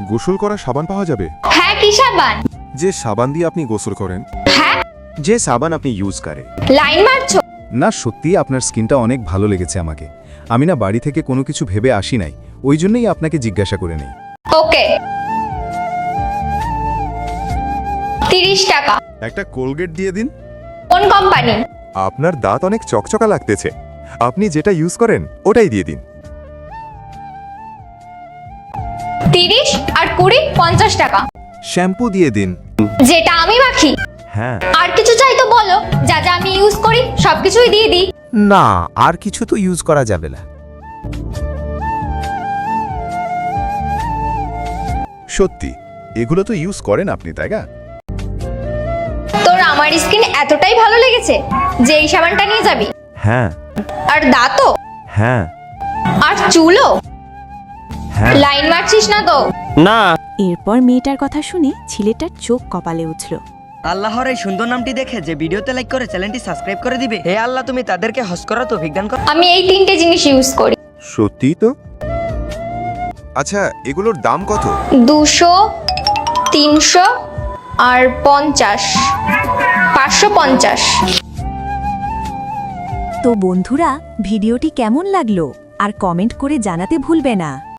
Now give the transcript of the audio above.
গোসল করা সাবান পাওয়া যাবে? হ্যাঁ, কি সাবান? যে সাবান দিয়ে আপনি গোসল করেন। হ্যাঁ, যে সাবান আপনি ইউজ করে। লাইন মারছো? না, সত্যি আপনার স্কিনটা অনেক ভালো লেগেছে আমাকে। আমি না বাড়ি থেকে কোনো কিছু ভেবে আসি নাই, ওই জন্যই আপনাকে জিজ্ঞাসা করে নেই। ওকে, 30 টাকা। একটা কোলগেট দিয়ে দিন। কোন কোম্পানি? আপনার দাঁত অনেক চকচকা লাগতেছে, আপনি যেটা ইউজ করেন ওটাই দিয়ে দিন। 30 আর 20, 50 টাকা। শ্যাম্পু দিয়ে দিন। যেটা আমি মাখি? হ্যাঁ। আর কিছু চাই তো বলো, যা যা আমি ইউজ করি সবকিছুই দিয়ে দিই। না, আর কিছু তো ইউজ করা যাবে না। সত্যি এগুলো তো ইউজ করেন আপনি, তাই না? তোর আমার স্কিন এতটাই ভালো লেগেছে যে এই সাবানটা নিয়ে যাবি? হ্যাঁ। আর দাঁতও? হ্যাঁ। আর চুলও? হ্যাঁ। লাইন মারছিস না তো? না। এরপর মেয়েটার কথা শুনে ছেলেটার চোখ কপালে উঠল। আল্লাহর এই সুন্দর নামটি দেখে যে ভিডিওতে লাইক করে চ্যানেলটি সাবস্ক্রাইব করে দিবে, হে আল্লাহ তুমি তাদেরকে হজ করা তৌফিক দান করো। আমি এই 3টে জিনিস ইউজ করি। সত্যি তো? আচ্ছা, এগুলোর দাম কত? 200, 300 আর 50, 550। তো বন্ধুরা, ভিডিওটি কেমন লাগলো আর কমেন্ট করে জানাতে ভুলবে না।